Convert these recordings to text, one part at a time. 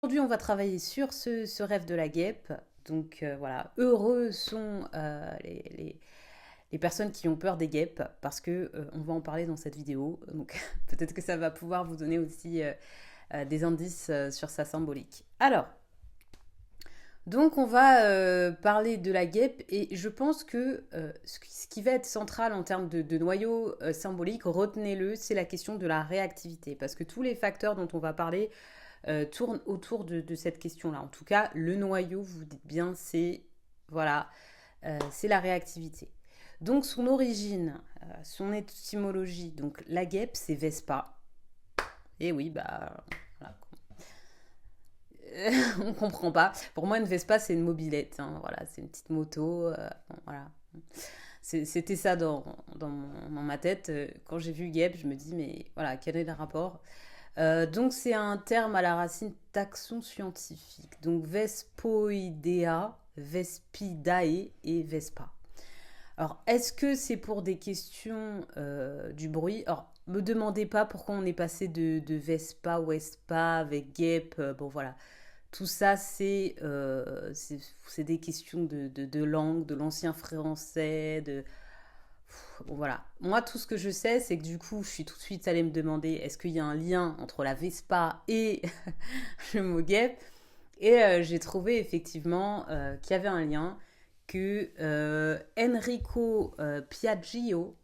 Aujourd'hui, on va travailler sur ce rêve de la guêpe. Donc voilà, heureux sont les personnes qui ont peur des guêpes parce que on va en parler dans cette vidéo. Donc peut-être que ça va pouvoir vous donner aussi des indices sur sa symbolique. Alors, donc on va parler de la guêpe et je pense que ce qui va être central en termes de noyau symbolique, retenez-le, c'est la question de la réactivité. Parce que tous les facteurs dont on va parler tourne autour de cette question-là. En tout cas, le noyau, vous dites bien, c'est voilà, c'est la réactivité. Donc son origine, son étymologie, donc la guêpe, c'est Vespa. Et oui, bah voilà, on comprend pas. Pour moi, une Vespa, c'est une mobilette. Hein, voilà, c'est une petite moto. Bon, voilà. C'était ça dans ma tête. Quand j'ai vu guêpe, je me dis, mais voilà, quel est le rapport. Donc c'est un terme à la racine taxon scientifique. Donc Vespoidea, Vespidae et Vespa. Alors est-ce que c'est pour des questions du bruit? Alors me demandez pas pourquoi on est passé de Vespa, Vespa avec guêpe. Bon voilà, tout ça c'est des questions de langue, de l'ancien français, de bon, voilà. Moi, tout ce que je sais, c'est que du coup, je suis tout de suite allée me demander est-ce qu'il y a un lien entre la Vespa et le mot guêpe. Et j'ai trouvé effectivement qu'il y avait un lien, que Enrico Piaggio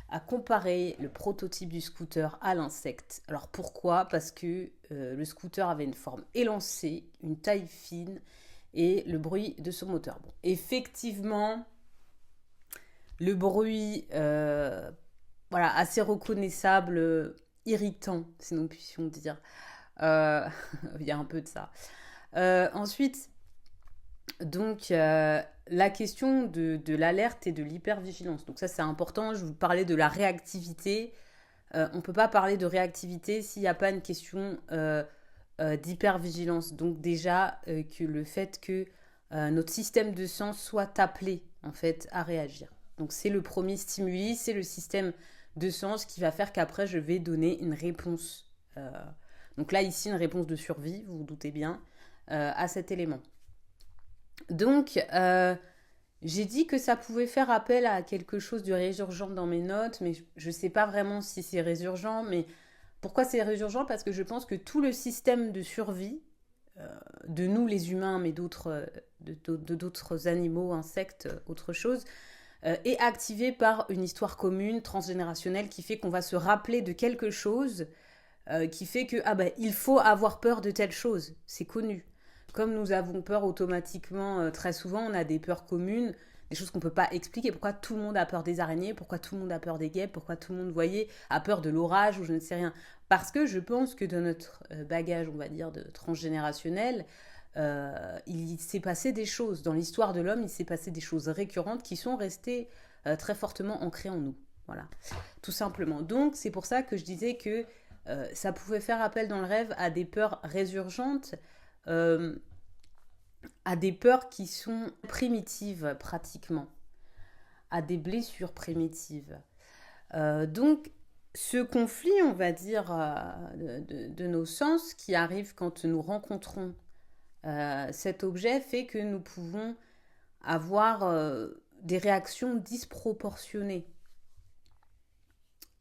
a comparé le prototype du scooter à l'insecte. Alors pourquoi? Parce que le scooter avait une forme élancée, une taille fine et le bruit de son moteur. Bon, effectivement, le bruit, voilà, assez reconnaissable, irritant, si nous puissions dire. Euh, Il y a un peu de ça. Ensuite, donc, la question de l'alerte et de l'hypervigilance. Donc ça, c'est important. Je vous parlais de la réactivité. On ne peut pas parler de réactivité s'il n'y a pas une question d'hypervigilance. Donc déjà, que le fait que notre système de sens soit appelé, en fait, à réagir. Donc c'est le premier stimuli, c'est le système de sens qui va faire qu'après, je vais donner une réponse. Donc là, ici, une réponse de survie, vous vous doutez bien, à cet élément. Donc, j'ai dit que ça pouvait faire appel à quelque chose de résurgent dans mes notes, mais je ne sais pas vraiment si c'est résurgent. Mais pourquoi c'est résurgent? Parce que je pense que tout le système de survie, de nous les humains, mais d'autres animaux, insectes, autre chose, est activé par une histoire commune, transgénérationnelle, qui fait qu'on va se rappeler de quelque chose, qui fait que ah ben, il faut avoir peur de telle chose. C'est connu. Comme nous avons peur automatiquement, très souvent, on a des peurs communes, des choses qu'on ne peut pas expliquer. Pourquoi tout le monde a peur des araignées? Pourquoi tout le monde a peur des guêpes? Pourquoi tout le monde, voyez, a peur de l'orage ou je ne sais rien? Parce que je pense que dans notre bagage, on va dire, de transgénérationnel, il s'est passé des choses. Dans l'histoire de l'homme, il s'est passé des choses récurrentes qui sont restées très fortement ancrées en nous. Voilà, tout simplement. Donc, c'est pour ça que je disais que ça pouvait faire appel dans le rêve à des peurs résurgentes, euh, à des peurs qui sont primitives pratiquement, à des blessures primitives. Donc, ce conflit, on va dire, de nos sens qui arrive quand nous rencontrons cet objet fait que nous pouvons avoir des réactions disproportionnées,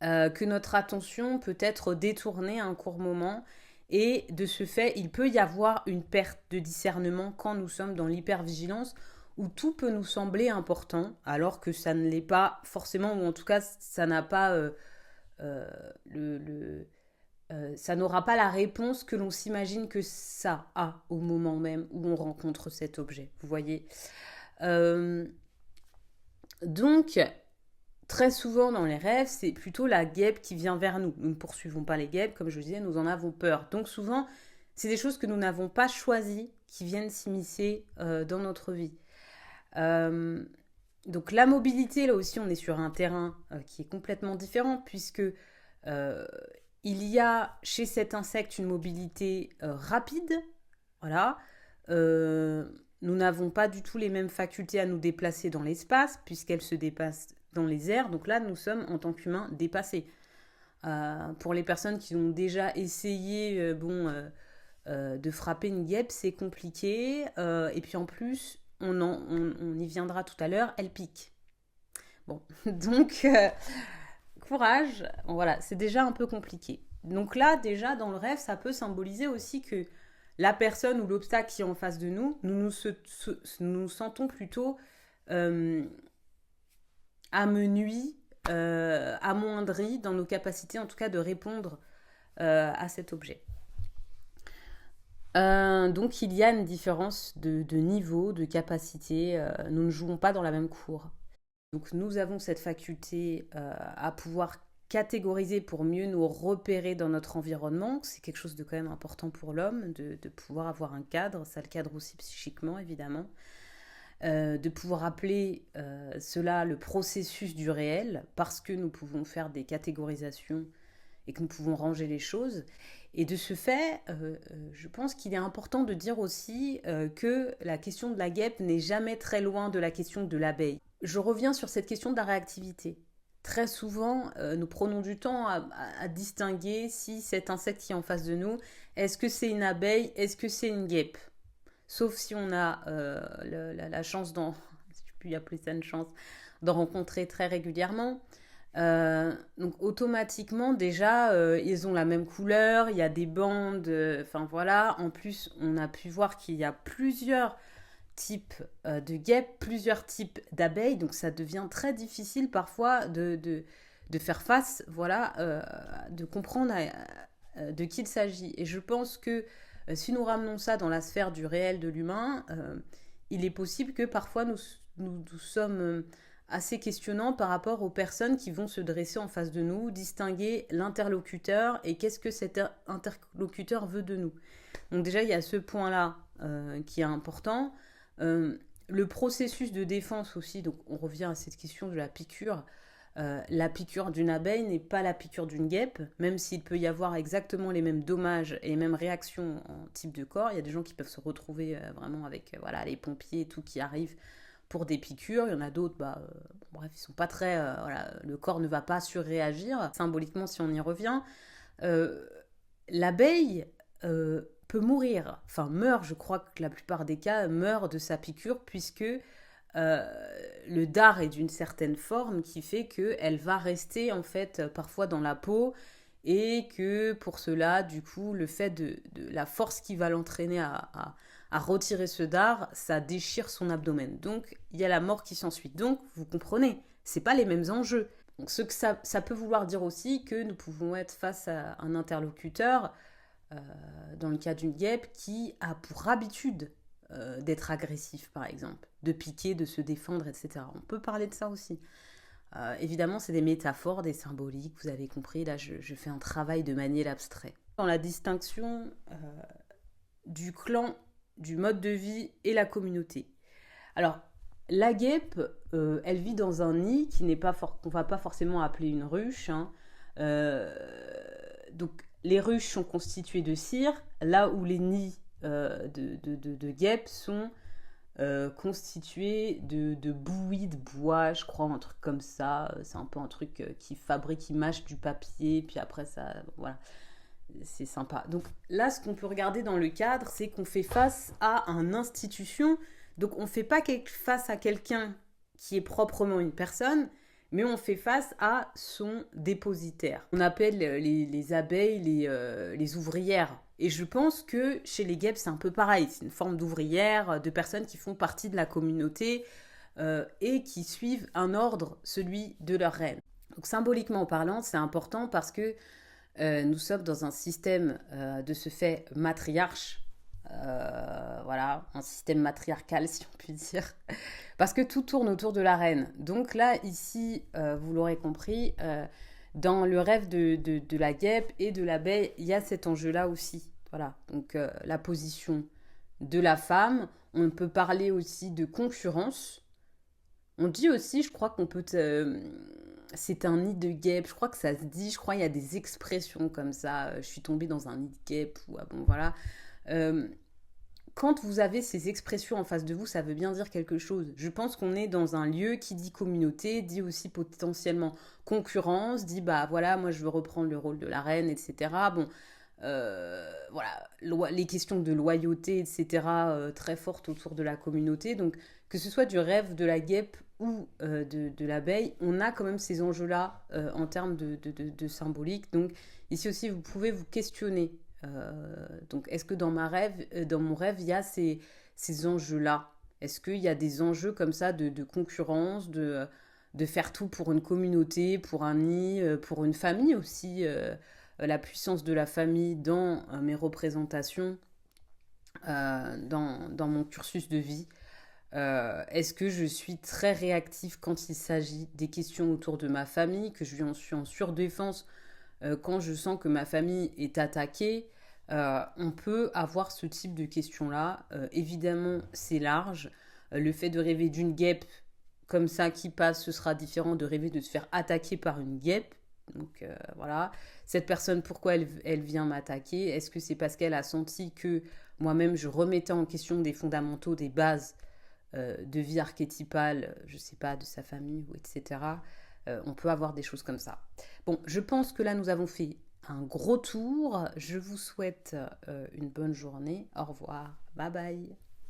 que notre attention peut être détournée à un court moment et de ce fait, il peut y avoir une perte de discernement quand nous sommes dans l'hypervigilance où tout peut nous sembler important alors que ça ne l'est pas forcément ou en tout cas ça n'a pas euh, le, le ça n'aura pas la réponse que l'on s'imagine que ça a au moment même où on rencontre cet objet. Vous voyez. Euh, donc, très souvent dans les rêves, c'est plutôt la guêpe qui vient vers nous. Nous ne poursuivons pas les guêpes, comme je disais, nous en avons peur. Donc souvent, c'est des choses que nous n'avons pas choisies qui viennent s'immiscer dans notre vie. Euh, donc la mobilité, là aussi, on est sur un terrain qui est complètement différent, puisque euh, il y a chez cet insecte une mobilité rapide. Voilà. Euh, nous n'avons pas du tout les mêmes facultés à nous déplacer dans l'espace, puisqu'elle se dépasse dans les airs. Donc là, nous sommes en tant qu'humains dépassés. Pour les personnes qui ont déjà essayé, de frapper une guêpe, c'est compliqué. Et puis en plus, on y viendra tout à l'heure, elle pique. Bon, donc courage. Voilà, c'est déjà un peu compliqué. Donc là, déjà, dans le rêve, ça peut symboliser aussi que la personne ou l'obstacle qui est en face de nous, nous sentons plutôt euh, amenuis, amoindris dans nos capacités, en tout cas, de répondre à cet objet. Donc il y a une différence de niveau, de capacité. Nous ne jouons pas dans la même cour. Donc nous avons cette faculté à pouvoir catégoriser pour mieux nous repérer dans notre environnement. C'est quelque chose de quand même important pour l'homme, de pouvoir avoir un cadre. Ça le cadre aussi psychiquement, évidemment. De pouvoir appeler cela le processus du réel, parce que nous pouvons faire des catégorisations et que nous pouvons ranger les choses. Et de ce fait, je pense qu'il est important de dire aussi que la question de la guêpe n'est jamais très loin de la question de l'abeille. Je reviens sur cette question de la réactivité. Très souvent, nous prenons du temps à distinguer si cet insecte qui est en face de nous, est-ce que c'est une abeille, est-ce que c'est une guêpe. Sauf si on a la chance, si je puis appeler ça une chance, d'en rencontrer très régulièrement. Donc automatiquement déjà ils ont la même couleur, il y a des bandes, enfin voilà. En plus on a pu voir qu'il y a plusieurs types de guêpes, plusieurs types d'abeilles, donc ça devient très difficile parfois de faire face, voilà, de comprendre de qui il s'agit. Et je pense que si nous ramenons ça dans la sphère du réel de l'humain, il est possible que parfois nous sommes assez questionnants par rapport aux personnes qui vont se dresser en face de nous, distinguer l'interlocuteur et qu'est-ce que cet interlocuteur veut de nous. Donc déjà, il y a ce point-là qui est important. Le processus de défense aussi, donc on revient à cette question de la piqûre. La piqûre d'une abeille n'est pas la piqûre d'une guêpe, même s'il peut y avoir exactement les mêmes dommages et les mêmes réactions en type de corps. Il y a des gens qui peuvent se retrouver vraiment avec voilà, les pompiers et tout qui arrivent pour des piqûres. Il y en a d'autres, bref, ils sont pas très... voilà, le corps ne va pas surréagir. Symboliquement, si on y revient, l'abeille peut mourir, enfin meurt, je crois que la plupart des cas, meurt de sa piqûre, puisque le dard est d'une certaine forme qui fait qu'elle va rester en fait parfois dans la peau, et que pour cela, du coup, le fait de la force qui va l'entraîner à retirer ce dard, ça déchire son abdomen. Donc il y a la mort qui s'ensuit. Donc vous comprenez, c'est pas les mêmes enjeux. Donc ce que ça peut vouloir dire aussi que nous pouvons être face à un interlocuteur, dans le cas d'une guêpe, qui a pour habitude d'être agressif, par exemple, de piquer, de se défendre, etc. On peut parler de ça aussi. Évidemment, c'est des métaphores, des symboliques, vous avez compris, là je fais un travail de manier l'abstrait. Dans la distinction du clan, du mode de vie et la communauté. Alors, la guêpe, elle vit dans un nid qui n'est pas qu'on va pas forcément appeler une ruche, hein. Donc, les ruches sont constituées de cire, là où les nids de guêpes sont constitués de bouillie de bois, je crois, un truc comme ça. C'est un peu un truc qui fabrique, qui mâche du papier, puis après ça, voilà, c'est sympa. Donc là, ce qu'on peut regarder dans le cadre, c'est qu'on fait face à une institution. Donc on ne fait pas face à quelqu'un qui est proprement une personne, mais on fait face à son dépositaire. On appelle les abeilles les ouvrières. Et je pense que chez les guêpes, c'est un peu pareil. C'est une forme d'ouvrière, de personnes qui font partie de la communauté et qui suivent un ordre, celui de leur reine. Donc symboliquement parlant, c'est important parce que nous sommes dans un système de ce fait matriarche. Voilà, un système matriarcal, si on peut dire, parce que tout tourne autour de la reine. Donc là, ici, vous l'aurez compris, dans le rêve de la guêpe et de l'abeille, il y a cet enjeu-là aussi. Voilà, donc la position de la femme. On peut parler aussi de concurrence. On dit aussi, je crois qu'on peut... c'est un nid de guêpe, je crois que ça se dit, je crois qu'il y a des expressions comme ça. Je suis tombée dans un nid de guêpe, ou bon, voilà. Quand vous avez ces expressions en face de vous, ça veut bien dire quelque chose. Je pense qu'on est dans un lieu qui dit communauté, dit aussi potentiellement concurrence, dit bah voilà, moi je veux reprendre le rôle de la reine, etc. Bon, voilà, les questions de loyauté, etc., très fortes autour de la communauté. Donc, que ce soit du rêve de la guêpe ou de l'abeille, on a quand même ces enjeux-là en termes de symbolique. Donc, ici aussi, vous pouvez vous questionner. Donc, est-ce que dans mon rêve, il y a ces enjeux-là? Est-ce qu'il y a des enjeux comme ça de concurrence, de faire tout pour une communauté, pour un nid, pour une famille aussi la puissance de la famille dans mes représentations, dans mon cursus de vie. Est-ce que je suis très réactive quand il s'agit des questions autour de ma famille, que je suis en surdéfense quand je sens que ma famille est attaquée? On peut avoir ce type de questions-là. Évidemment, c'est large. Le fait de rêver d'une guêpe comme ça qui passe, ce sera différent de rêver de se faire attaquer par une guêpe. Donc voilà, cette personne, pourquoi elle vient m'attaquer? Est-ce que c'est parce qu'elle a senti que moi-même je remettais en question des fondamentaux, des bases de vie archétypale, je sais pas, de sa famille, ou etc. On peut avoir des choses comme ça. Bon, je pense que là nous avons fait un gros tour. Je vous souhaite une bonne journée. Au revoir. Bye bye.